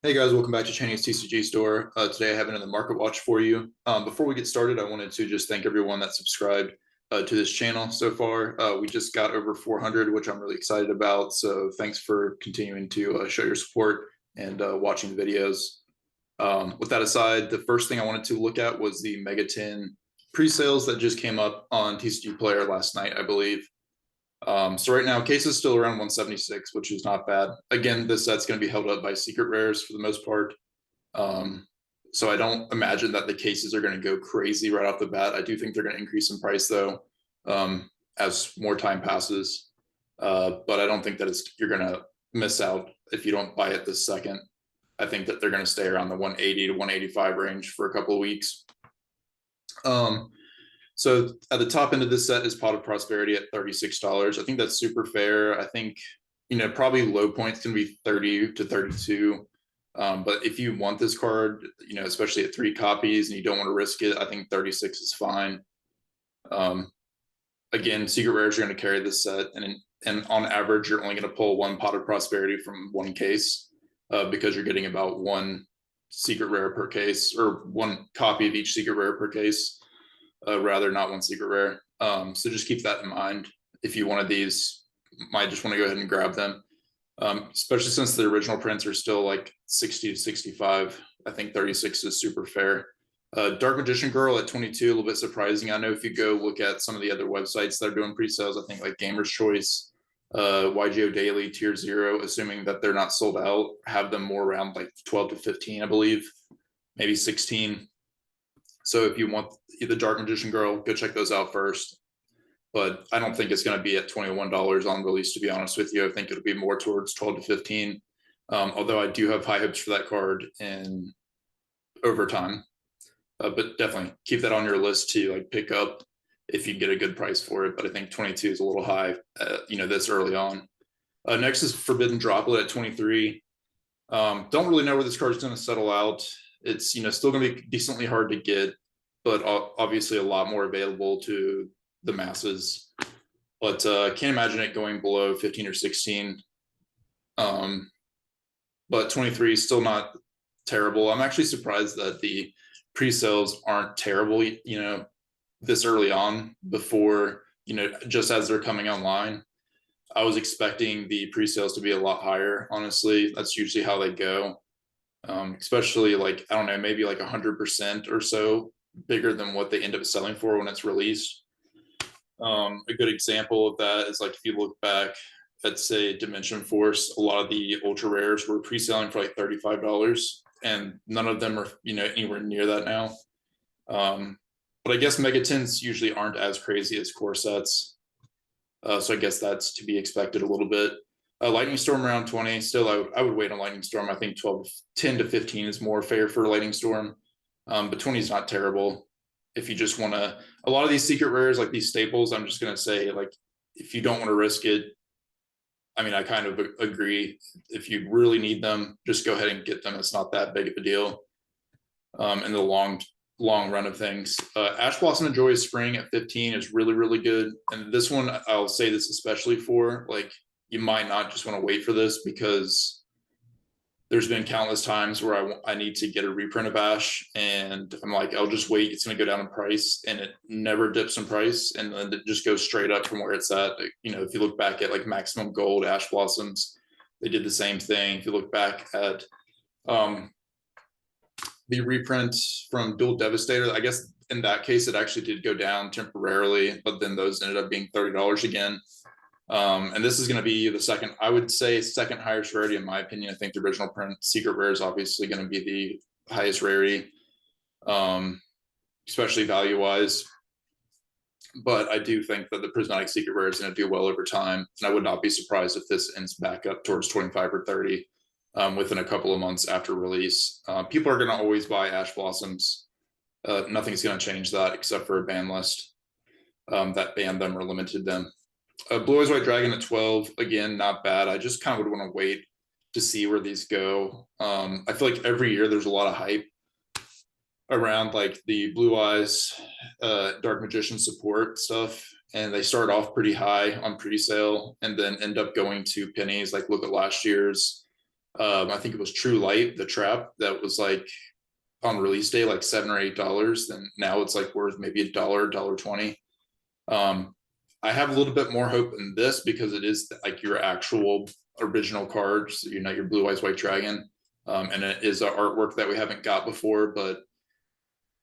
Hey guys, welcome back to Chinese TCG Store. Today I have another market watch for you. Before we get started, I wanted to just thank everyone that subscribed to this channel so far. We just got over 400, which I'm really excited about. So thanks for continuing to show your support and watching the videos. With that aside, the first thing I wanted to look at was the Mega 10 pre-sales that just came up on TCG Player last night, I believe. So right now, case is still around 176, which is not bad. Again, this set's going to be held up by secret rares for the most part. So I don't imagine that the cases are going to go crazy right off the bat. I do think they're going to increase in price though, as more time passes. But I don't think that you're going to miss out if you don't buy it this second. I think that they're going to stay around the 180 to 185 range for a couple of weeks. So at the top end of this set is Pot of Prosperity at $36. I think that's super fair. I think, probably low points can be 30 to 32. But if you want this card, especially at 3 copies and you don't want to risk it, I think 36 is fine. Again, secret rares are going to carry this set, and on average, you're only going to pull 1 Pot of Prosperity from 1 case, because you're getting about 1 secret rare per case, or 1 copy of each secret rare per case. Rather not 1 secret rare. So just keep that in mind. If you wanted these, might just want to go ahead and grab them. Especially since the original prints are still like 60 to 65. I think 36 is super fair. Dark Magician Girl at 22, a little bit surprising. I know if you go look at some of the other websites that are doing pre-sales, I think like Gamer's Choice, YGO Daily, Tier 0, assuming that they're not sold out, have them more around like 12 to 15, I believe, maybe 16. So if you want the Dark Magician Girl, go check those out first. But I don't think it's going to be at $21 on release, to be honest with you. I think it'll be more towards 12 to 15. Although I do have high hopes for that card in overtime. But definitely keep that on your list to like pick up if you get a good price for it. But I think 22 is a little high, this early on. Next is Forbidden Droplet at 23. Don't really know where this card is going to settle out. It's still going to be decently hard to get, but obviously a lot more available to the masses. But can't imagine it going below 15 or 16. But 23 is still not terrible. I'm actually surprised that the pre-sales aren't terrible, this early on, before, just as they're coming online. I was expecting the pre-sales to be a lot higher, honestly. That's usually how they go. Especially like, I don't know, maybe like 100% or so bigger than what they end up selling for when it's released. A good example of that is like if you look back at, say, Dimension Force, a lot of the ultra rares were pre-selling for like $35, and none of them are anywhere near that now. But I guess Mega 10s usually aren't as crazy as core sets, so I guess that's to be expected a little bit. Lightning Storm around 20. Still, I would wait on Lightning Storm. I think 10 to 15 is more fair for Lightning Storm. But 20 is not terrible. If you just want to, a lot of these secret rares, like these staples, I'm just going to say, like, if you don't want to risk it, I mean, I kind of agree. If you really need them, just go ahead and get them. It's not that big of a deal in the long run of things. Ash Blossom and Joy of Spring at 15 is really, really good. And this one, I'll say this especially for, like, you might not just want to wait for this, because there's been countless times where I need to get a reprint of Ash, and I'm like, I'll just wait. It's going to go down in price, and it never dips in price, and then it just goes straight up from where it's at. If you look back at like Maximum Gold, Ash Blossoms, they did the same thing. If you look back at the reprint from Dual Devastator, I guess in that case, it actually did go down temporarily, but then those ended up being $30 again. And this is going to be the second, I would say, second highest rarity in my opinion. I think the original print secret rare is obviously going to be the highest rarity, especially value wise. But I do think that the prismatic secret rare is going to do well over time, and I would not be surprised if this ends back up towards 25 or 30 within a couple of months after release. People are going to always buy Ash Blossoms. Nothing's going to change that except for a ban list that banned them or limited them. Blue Eyes White Dragon at 12, again, not bad. I just kind of would want to wait to see where these go. I feel like every year there's a lot of hype around like the Blue Eyes, Dark Magician support stuff, and they start off pretty high on pre-sale and then end up going to pennies. Like look at last year's I think it was True Light, the trap that was like on release day, like $7 or $8. Then now it's like worth maybe $1.20. I have a little bit more hope in this because it is like your actual original cards, you know, your Blue Eyes White Dragon. And it is an artwork that we haven't got before, but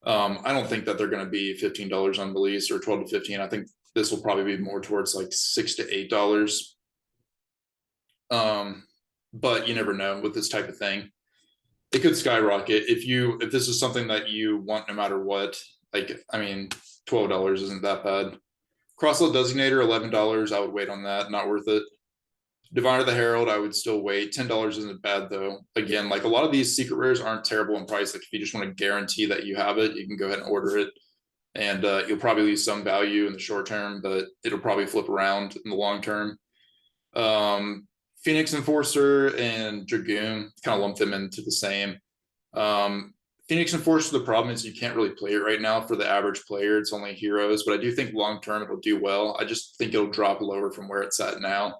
I don't think that they're going to be $15 on release or 12 to 15. I think this will probably be more towards like $6 to $8. But you never know with this type of thing. It could skyrocket if this is something that you want no matter what. Like, I mean, $12 isn't that bad. Crossload Designator, $11. I would wait on that. Not worth it. Diviner the Herald, I would still wait. $10 isn't bad though. Again, like a lot of these secret rares aren't terrible in price. Like if you just want to guarantee that you have it, you can go ahead and order it, and you'll probably lose some value in the short term, but it'll probably flip around in the long term. Phoenix Enforcer and Dragoon, kind of lump them into the same. Phoenix Enforcer, the problem is you can't really play it right now for the average player. It's only heroes, but I do think long term it'll do well. I just think it'll drop lower from where it's at now.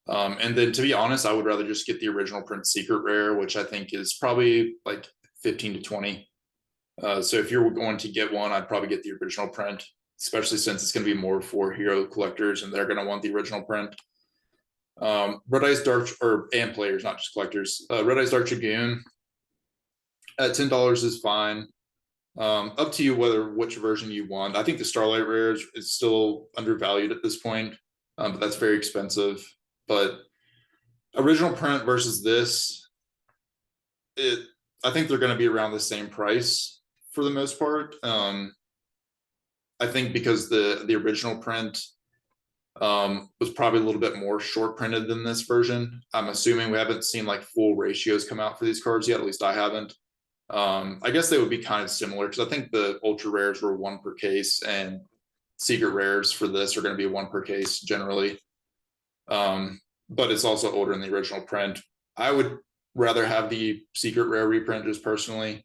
And then to be honest, I would rather just get the original print secret rare, which I think is probably like 15 to 20. So if you're going to get one, I'd probably get the original print, especially since it's going to be more for hero collectors and they're going to want the original print. Red Eyes Dark, and players, not just collectors. Red Eyes Dark Dragoon at $10 is fine. Up to you which version you want. I think the Starlight rare is still undervalued at this point, but that's very expensive. But original print versus this, I think they're going to be around the same price for the most part. I think because the original print was probably a little bit more short printed than this version. I'm assuming we haven't seen like full ratios come out for these cards yet. At least I haven't. I guess they would be kind of similar because I think the ultra rares were 1 per case and secret rares for this are going to be 1 per case generally. But it's also older than the original print. I would rather have the secret rare reprint just personally.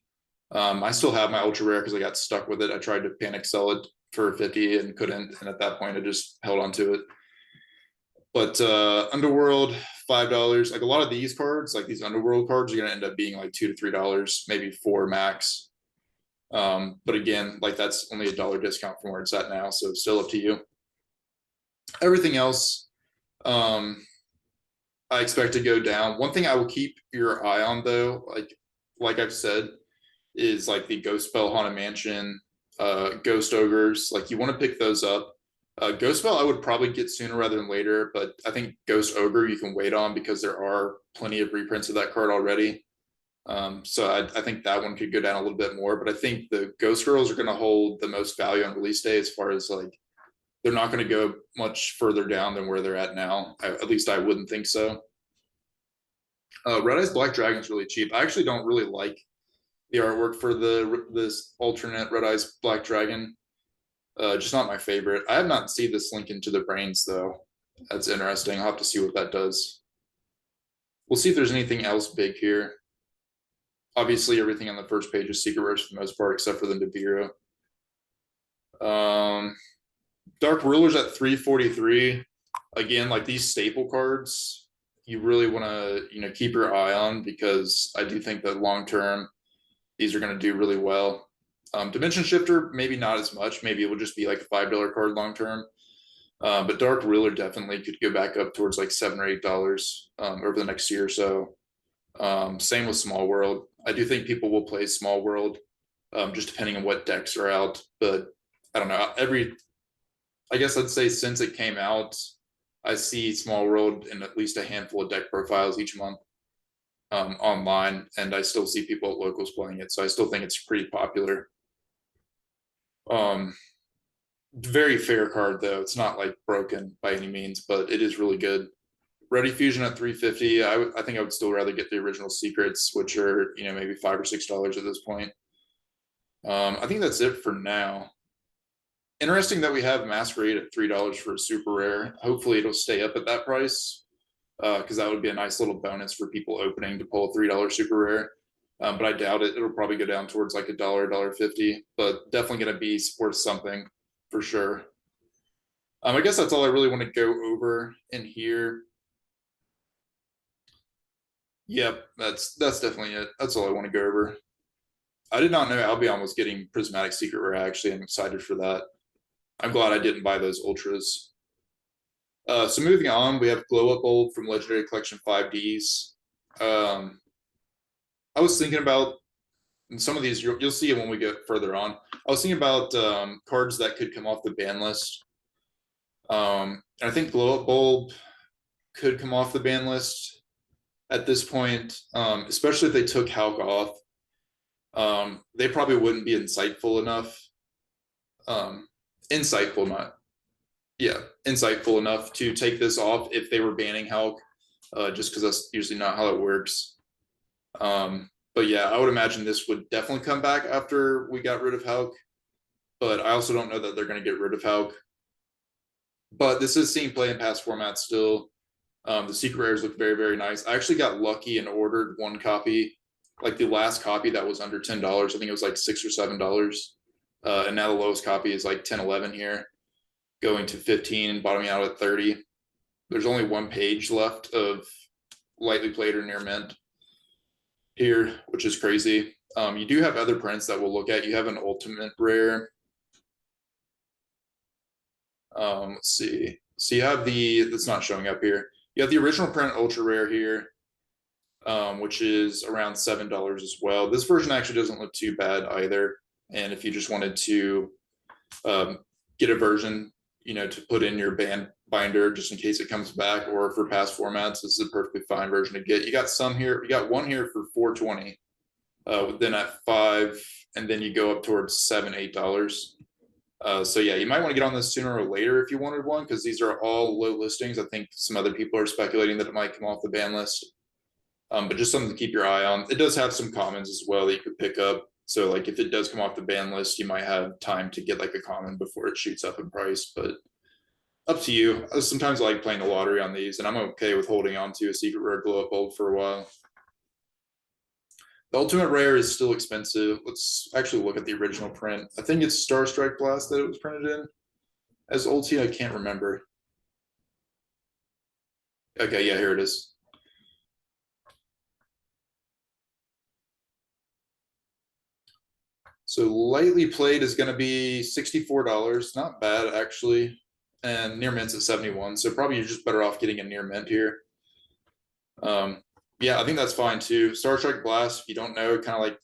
I still have my ultra rare because I got stuck with it. I tried to panic sell it for 50 and couldn't, and at that point I just held on to it. But Underworld, $5. Like a lot of these cards, like these Underworld cards, are going to end up being like $2 to $3, maybe $4 max. But again, like that's only $1 discount from where it's at now, so it's still up to you. Everything else, I expect to go down. One thing I will keep your eye on though, like I've said, is like the Ghost Spell Haunted Mansion, Ghost Ogres. Like you want to pick those up. Ghost Spell I would probably get sooner rather than later, but I think Ghost Ogre you can wait on because there are plenty of reprints of that card already. So I think that one could go down a little bit more, but I think the Ghost Girls are going to hold the most value on release day as far as like they're not going to go much further down than where they're at now. At least I wouldn't think so. Red Eyes Black Dragon is really cheap. I actually don't really like the artwork for this alternate Red Eyes Black Dragon. Just not my favorite. I have not seen this link into the brains though. That's interesting. I'll have to see what that does. We'll see if there's anything else big here. Obviously, everything on the first page is secret rares for the most part, except for the Nibiru. Dark Rulers at 343. Again, like these staple cards, you really want to keep your eye on because I do think that long term these are going to do really well. Dimension Shifter, maybe not as much. Maybe it will just be like a $5 card long term. But Dark Ruler definitely could go back up towards like $7 or $8 over the next year or so. Same with Small World. I do think people will play Small World, just depending on what decks are out. But I don't know. I guess I'd say since it came out, I see Small World in at least a handful of deck profiles each month online, and I still see people at locals playing it. So I still think it's pretty popular. Very fair card though. It's not like broken by any means, but it is really good. Ready Fusion at 350. I think I would still rather get the original secrets, which are maybe $5 or $6 at this point. I think that's it for now. Interesting that we have Masquerade at $3 for a super rare. Hopefully it'll stay up at that price, because that would be a nice little bonus for people opening to pull a $3 super rare. But I doubt it. It'll probably go down towards like $1, $1.50, but definitely going to be worth something for sure. I guess that's all I really want to go over in here. Yep, that's definitely it. That's all I want to go over. I did not know Albion was getting Prismatic Secret Rare. Actually, I'm excited for that. I'm glad I didn't buy those ultras. So moving on, we have Glow Up Bulb from Legendary Collection 5Ds. Um, I was thinking about some of these. You'll see it when we get further on. I was thinking about cards that could come off the ban list. I think Glow Up Bulb could come off the ban list at this point, especially if they took Halq off. They probably wouldn't be insightful enough. Insightful, not insightful enough to take this off if they were banning Halq, just because that's usually not how it works. But yeah, I would imagine this would definitely come back after we got rid of Halq. But I also don't know that they're going to get rid of Halq. But this is seeing play in past formats still. The secret rares look very, very nice. I actually got lucky and ordered one copy, like the last copy that was under $10. I think it was like $6 or $7. And now the lowest copy is like 10, 11 here, going to 15 and bottoming out at 30. There's only one page left of lightly played or near mint here, which is crazy. You do have other prints that we'll look at. You have an ultimate rare. Let's see. So you have that's not showing up here. You have the original print ultra rare here, which is around $7 as well. This version actually doesn't look too bad either. And if you just wanted to get a version, to put in your binder just in case it comes back, or for past formats, this is a perfectly fine version to get. You got some here. You got one here for $4.20. Then at $5, and then you go up towards $7, $8. So yeah, you might want to get on this sooner or later if you wanted one, because these are all low listings. I think some other people are speculating that it might come off the ban list. But just something to keep your eye on. It does have some commons as well that you could pick up. So like if it does come off the ban list, you might have time to get like a common before it shoots up in price, but up to you. Sometimes I like playing the lottery on these, and I'm okay with holding on to a secret rare Glow Up Bulb for a while. The ultimate rare is still expensive. Let's actually look at the original print. I think it's Star Strike Blast that it was printed in as ulti. I can't remember. Okay, yeah, here it is. So lightly played is going to be $64. Not bad, actually. And near mint's at 71. So probably you're just better off getting a near mint here. Yeah, I think that's fine too. Star Strike Blast, if you don't know, kind of like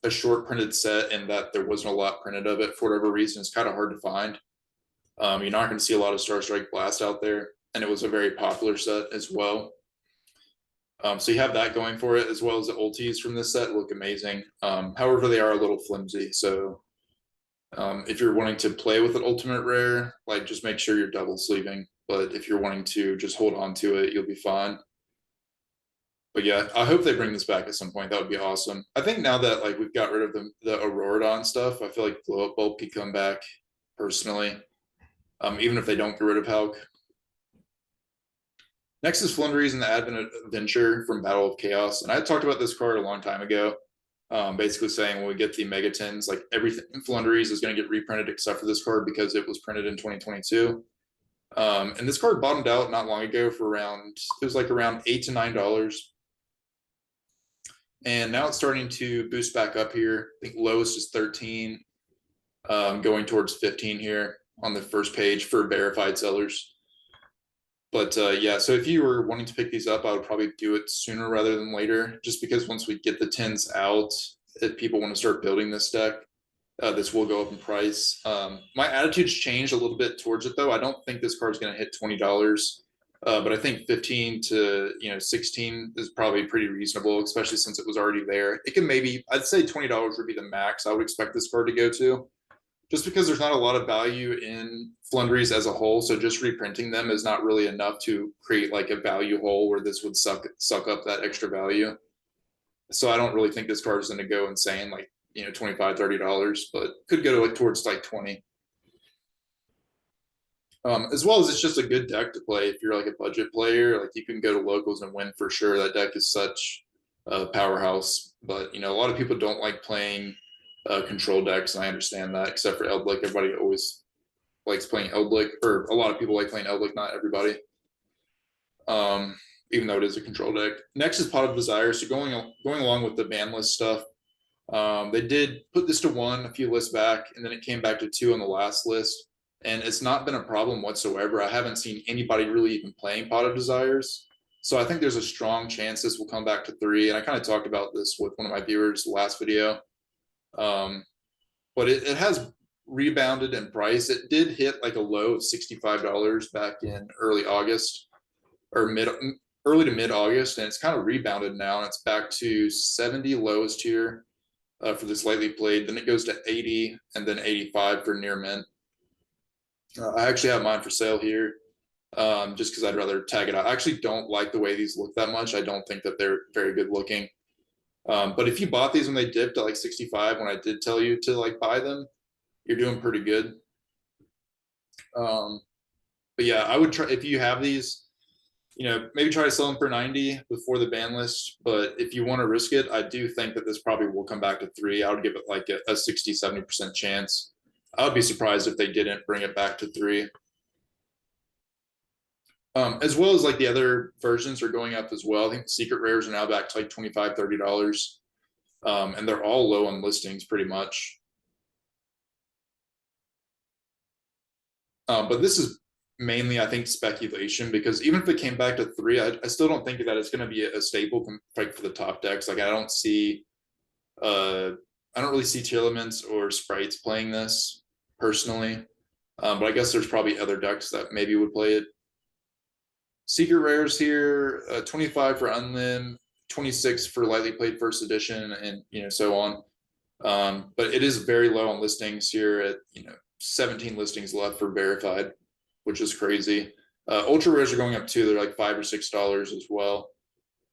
a short printed set, and that there wasn't a lot printed of it for whatever reason. It's kind of hard to find. You're not going to see a lot of Star Strike Blast out there. And it was a very popular set as well. So you have that going for it, as well as the ultis from this set look amazing. However, they are a little flimsy. So if you're wanting to play with an ultimate rare, like just make sure you're double sleeving. But if you're wanting to just hold on to it, you'll be fine. But yeah, I hope they bring this back at some point. That would be awesome. I think now that like we've got rid of the Auroradon stuff, I feel like Glow Up Bulb could come back personally. Even if they don't get rid of Halq. Next is Flunderies and the Advent Adventure from Battle of Chaos. And I talked about this card a long time ago. Basically saying when we get the Megatins, like everything in Flunderies is going to get reprinted except for this card because it was printed in 2022. And this card bottomed out not long ago for around $8 to $9. And now it's starting to boost back up here. I think lowest is 13, going towards 15 here on the first page for verified sellers. But yeah, so if you were wanting to pick these up, I would probably do it sooner rather than later, just because once we get the 10s out, if people want to start building this deck, this will go up in price. My attitude's changed a little bit towards it, though. I don't think this card's going to hit $20, but I think 15 to 16 is probably pretty reasonable, especially since it was already there. It can maybe, I'd say $20 would be the max I would expect this card to go to, just because there's not a lot of value in Flunderies as a whole. So just reprinting them is not really enough to create like a value hole where this would suck up that extra value. So I don't really think this card is going to go insane, like $25, $30, but could go to like towards like 20. As well as it's just a good deck to play if you're like a budget player. Like you can go to locals and win for sure. That deck is such a powerhouse. But a lot of people don't like playing control decks, and I understand that. Except for Eldlik, everybody always likes playing Eldlik, or a lot of people like playing Eldlik, not everybody. even though it is a control deck. Next is Pot of Desire. So going along with the ban list stuff, they did put this to 1 a few lists back, and then it came back to 2 on the last list. And it's not been a problem whatsoever. I haven't seen anybody really even playing Pot of Desires. So I think there's a strong chance this will come back to 3. And I kind of talked about this with one of my viewers last video. But it has rebounded in price. It did hit like a low of $65 back in early August or early to mid August, and it's kind of rebounded now, and it's back to 70 lowest here for this lightly played. Then it goes to 80 and then 85 for near mint. I actually have mine for sale here, just because I'd rather tag it out. I actually don't like the way these look that much. I don't think that they're very good looking. But if you bought these when they dipped at like 65, when I did tell you to like buy them, you're doing pretty good. But yeah, I would try, if you have these, maybe try to sell them for 90 before the ban list. But if you want to risk it, I do think that this probably will come back to 3. I would give it like a 60-70% chance. I would be surprised if they didn't bring it back to 3. As well as like the other versions are going up as well. I think the secret rares are now back to like $25-$30. And they're all low on listings pretty much. But this is mainly, I think, speculation, because even if it came back to 3, I still don't think that it's going to be a staple fight for the top decks. Like I don't really see tier elements or sprites playing this personally. But I guess there's probably other decks that maybe would play it. Secret rares here, 25 for Unlim, 26 for lightly played first edition, and so on. But it is very low on listings here at 17 listings left for verified, which is crazy. Ultra rares are going up too. They're like $5 or $6 as well.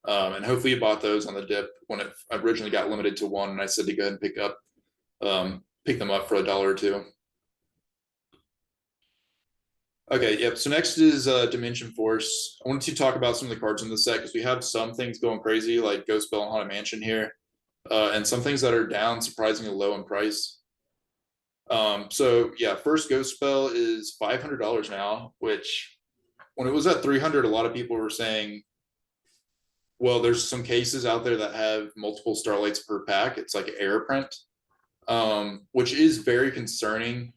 And hopefully you bought those on the dip when it originally got limited to 1, and I said to go ahead and pick them up for $1 or $2. Okay, yep. So next is Dimension Force. I wanted to talk about some of the cards in the set because we have some things going crazy like Ghost Bell and Haunted Mansion here, and some things that are down surprisingly low in price. So yeah, first Ghost Spell is $500 now, which when it was at 300, a lot of people were saying, well, there's some cases out there that have multiple Starlights per pack. It's like error print, which is very concerning,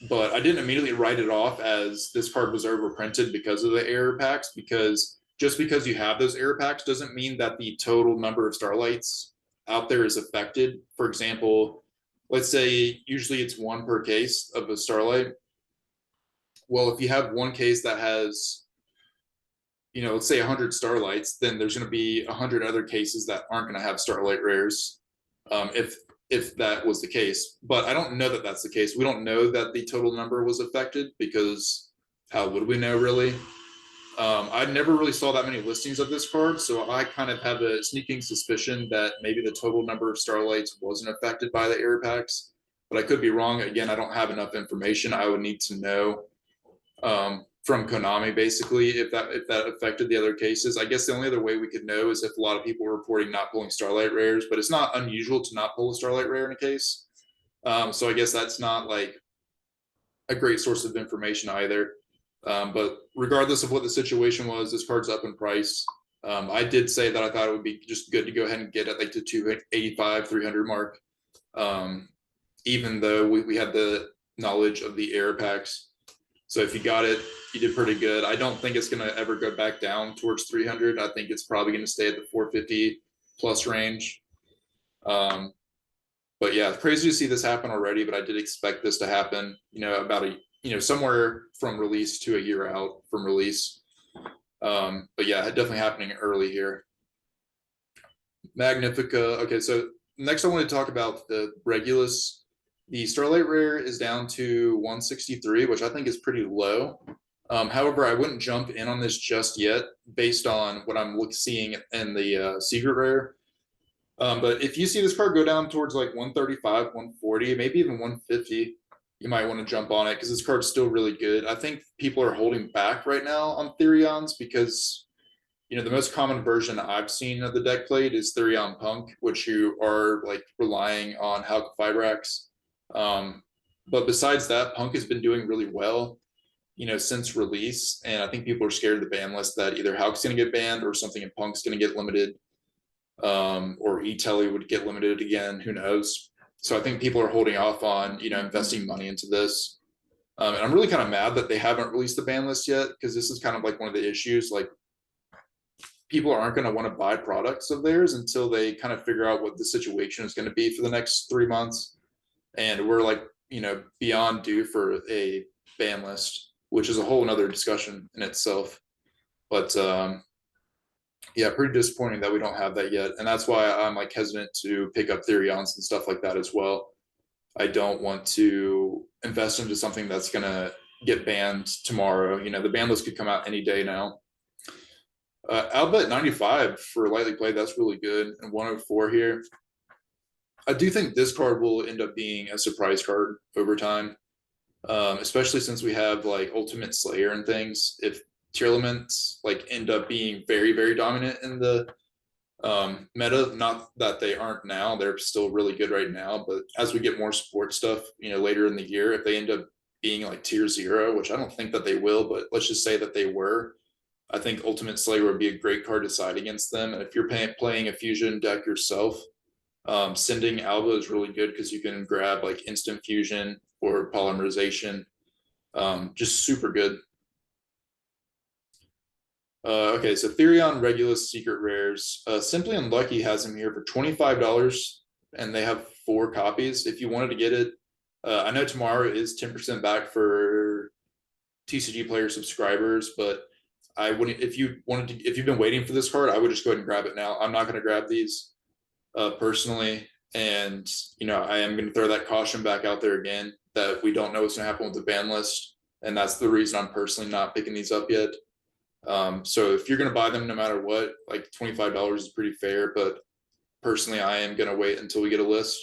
but I didn't immediately write it off as this card was overprinted because of the error packs, because just because you have those error packs doesn't mean that the total number of Starlights out there is affected. For example, let's say usually it's 1 per case of a Starlight. Well, if you have one case that has, let's say 100 Starlights, then there's going to be 100 other cases that aren't going to have Starlight rares, if that was the case. But I don't know that that's the case. We don't know that the total number was affected, because how would we know, really? I never really saw that many listings of this card, so I kind of have a sneaking suspicion that maybe the total number of Starlights wasn't affected by the error packs, but I could be wrong. Again, I don't have enough information. I would need to know from Konami, basically, if that affected the other cases. I guess the only other way we could know is if a lot of people were reporting not pulling Starlight rares, but it's not unusual to not pull a Starlight rare in a case. So I guess that's not like a great source of information either. But regardless of what the situation was, this card's up in price. I did say that I thought it would be just good to go ahead and get at like the 285, 300 mark, even though we had the knowledge of the error packs. So if you got it, you did pretty good. I don't think it's going to ever go back down towards 300. I think it's probably going to stay at the 450 plus range. But yeah, crazy to see this happen already, but I did expect this to happen, about somewhere from release to a year out from release. But yeah, definitely happening early here. Magnifica. Okay, so next I want to talk about the Regulus. The Starlight rare is down to 163, which I think is pretty low. However, I wouldn't jump in on this just yet based on what I'm seeing in the secret rare. But if you see this card go down towards like 135, 140, maybe even 150, you might want to jump on it because this card's still really good. I think people are holding back right now on Therions because, the most common version I've seen of the deck played is Therion Punk, which you are like relying on Halqifibrax. But besides that, Punk has been doing really well. since release. And I think people are scared of the ban list that either Hulk's going to get banned or something in Punk's going to get limited, or E-Telly would get limited again. Who knows? So I think people are holding off on, investing money into this. And I'm really kind of mad that they haven't released the ban list yet, because this is kind of like one of the issues. Like, people aren't going to want to buy products of theirs until they kind of figure out what the situation is going to be for the next 3 months. And we're like, beyond due for a ban list, which is a whole nother discussion in itself. But yeah, pretty disappointing that we don't have that yet. And that's why I'm like hesitant to pick up Therions and stuff like that as well. I don't want to invest into something that's going to get banned tomorrow. The ban list could come out any day now. Alba at 95 for lightly played, that's really good. And 104 here. I do think this card will end up being a surprise card over time, especially since we have like Ultimate Slayer and things. If tier elements like end up being very, very dominant in the meta, not that they aren't now, they're still really good right now, but as we get more support stuff, later in the year, if they end up being like tier 0, which I don't think that they will, but let's just say that they were, I think Ultimate Slayer would be a great card to side against them. And if you're playing a fusion deck yourself, sending Alba is really good because you can grab like instant fusion or polymerization. Just super good. Okay, so Therion Regulus Secret Rares. Simply Unlucky has him here for $25, and they have 4 copies. If you wanted to get it, I know tomorrow is 10% back for TCG player subscribers, but I wouldn't. If you've been waiting for this card, I would just go ahead and grab it now. I'm not going to grab these personally, and I am going to throw that caution back out there again that we don't know what's going to happen with the ban list, and that's the reason I'm personally not picking these up yet. So if you're going to buy them no matter what, like $25 is pretty fair, but personally I am going to wait until we get a list,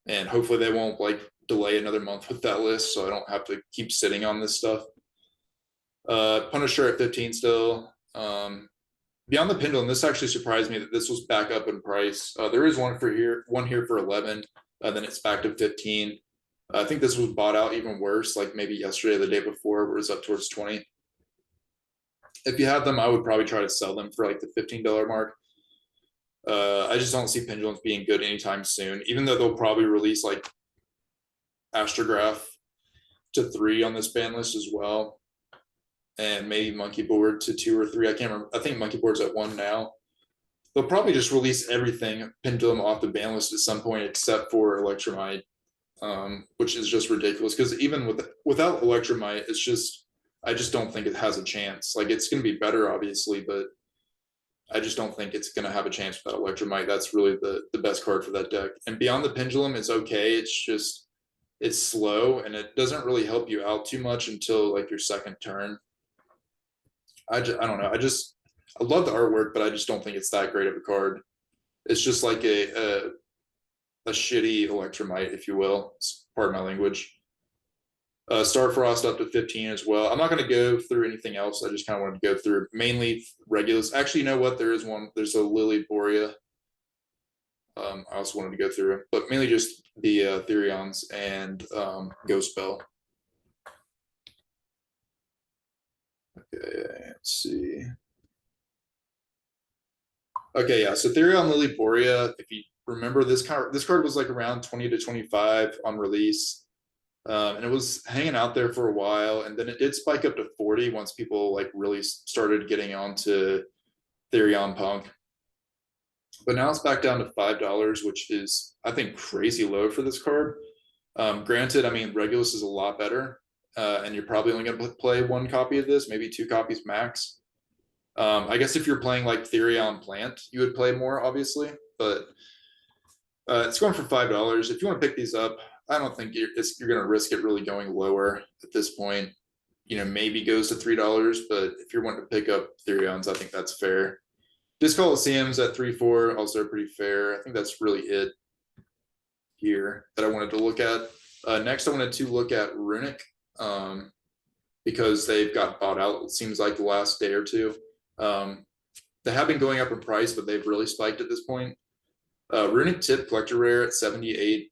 and hopefully they won't like delay another month with that list, so I don't have to keep sitting on this stuff. Punisher at 15 still. Beyond the Pendulum, this actually surprised me that this was back up in price. There is one here for 11, then it's back to 15. I think this was bought out even worse, like maybe yesterday or the day before, where it was up towards 20. If you have them, I would probably try to sell them for like the $15 mark. I just don't see Pendulums being good anytime soon, even though they'll probably release like Astrograph to 3 on this ban list as well, and maybe Monkey Board to 2 or 3. I can't remember. I think Monkey Board's at 1 now. They'll probably just release everything Pendulum off the ban list at some point, except for Electromite, which is just ridiculous. Because even without Electromite, I just don't think it has a chance. Like, it's going to be better, obviously, but I just don't think it's going to have a chance without Electromite. That's really the best card for that deck. And Beyond the Pendulum is okay. It's slow, and it doesn't really help you out too much until like your second turn. I don't know. I love the artwork, but I just don't think it's that great of a card. It's just like a shitty Electromite, if you will. Pardon my language. Starfrost up to 15 as well. I'm not going to go through anything else. I just kind of wanted to go through mainly Regulus. Actually, you know what? There's a Lily Borea. I also wanted to go through it, but mainly just the Therions and Ghost Bell. Okay, let's see. Okay, yeah. So Therion Lily Borea. If you remember, this card was like around 20 to 25 on release. And it was hanging out there for a while, and then it did spike up to 40 once people like really started getting onto Therion Punk. But now it's back down to $5, which is, I think, crazy low for this card. Granted, I mean, Regulus is a lot better, and you're probably only going to play 1 copy of this, maybe 2 copies max. I guess if you're playing like Therion Plant, you would play more, obviously, but it's going for $5. If you want to pick these up, I don't think you're going to risk it really going lower at this point. Maybe goes to $3, but if you're wanting to pick up Therions, I think that's fair. Disc Coliseum's at 3-4, also pretty fair. I think that's really it here that I wanted to look at. Next, I wanted to look at Runick, because they've got bought out, it seems like, the last day or two. They have been going up in price, but they've really spiked at this point. Runick Tip Collector Rare at 78.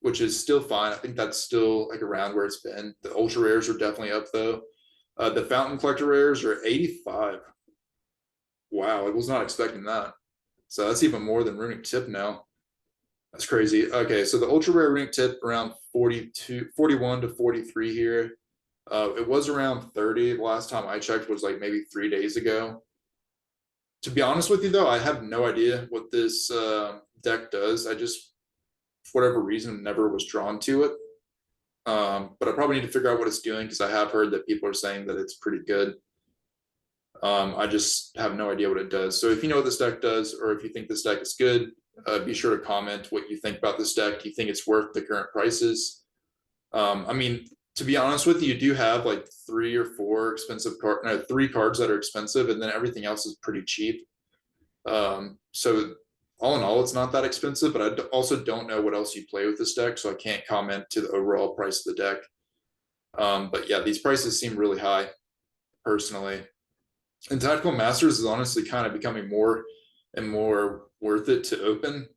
which is still fine. I think that's still like around where it's been. The ultra rares are definitely up though. The fountain collector rares are 85. Wow, I was not expecting that. So that's even more than Runick tip now. That's crazy. Okay, so the ultra rare Runick tip around 42, 41 to 43 here. It was around 30. The last time I checked was like maybe 3 days ago. To be honest with you though, I have no idea what this deck does. I just, for whatever reason, never was drawn to it. But I probably need to figure out what it's doing because I have heard that people are saying that it's pretty good. I just have no idea what it does. So if you know what this deck does, or if you think this deck is good, be sure to comment what you think about this deck. Do you think it's worth the current prices? I mean, to be honest with you, you do have like 3 or 4 expensive cards, no, 3 cards that are expensive, and then everything else is pretty cheap. So all in all, it's not that expensive, but I also don't know what else you play with this deck, so I can't comment to the overall price of the deck. But yeah, these prices seem really high, personally. And Tactical Masters is honestly kind of becoming more and more worth it to open.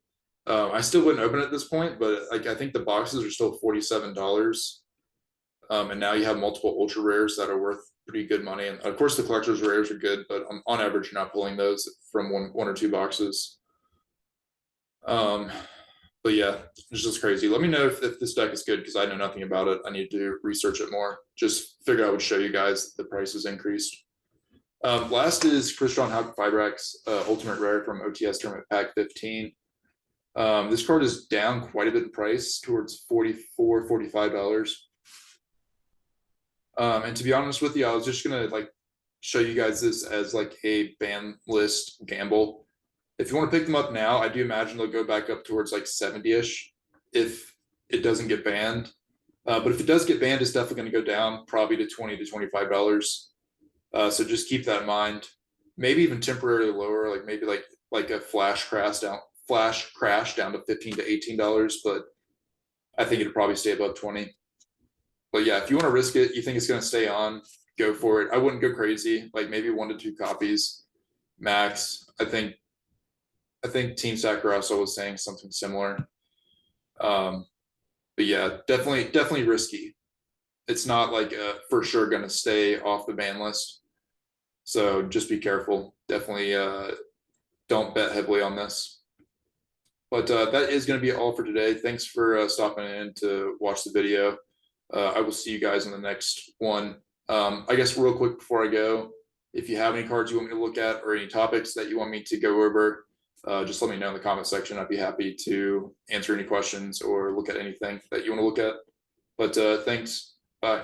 I still wouldn't open it at this point, but like I think the boxes are still $47. And now you have multiple ultra rares that are worth pretty good money. And of course, the collector's rares are good, but on average, you're not pulling those from one or 2 boxes. But yeah, it's just crazy. Let me know if this deck is good because I know nothing about it. I need to research it more. Just figure I would show you guys the prices increased. Last is Halqifibrax, Ultimate Rare from OTS Tournament Pack 15. This card is down quite a bit in price towards $44, $45. And to be honest with you, I was just gonna like show you guys this as like a ban list gamble. If you want to pick them up now, I do imagine they'll go back up towards like 70-ish if it doesn't get banned. But if it does get banned, it's definitely going to go down probably to $20 to $25. So just keep that in mind. Maybe even temporarily lower, like maybe like a flash crash down to $15 to $18. But I think it'll probably stay above 20. But yeah, if you want to risk it, you think it's going to stay on, go for it. I wouldn't go crazy, like maybe 1 to 2 copies max. I think Team Sakurai was saying something similar. But yeah, definitely risky. It's not like for sure going to stay off the ban list. So just be careful. Definitely don't bet heavily on this. But that is going to be all for today. Thanks for stopping in to watch the video. I will see you guys in the next one. I guess real quick before I go, if you have any cards you want me to look at or any topics that you want me to go over, just let me know in the comment section. I'd be happy to answer any questions or look at anything that you want to look at. But thanks. Bye.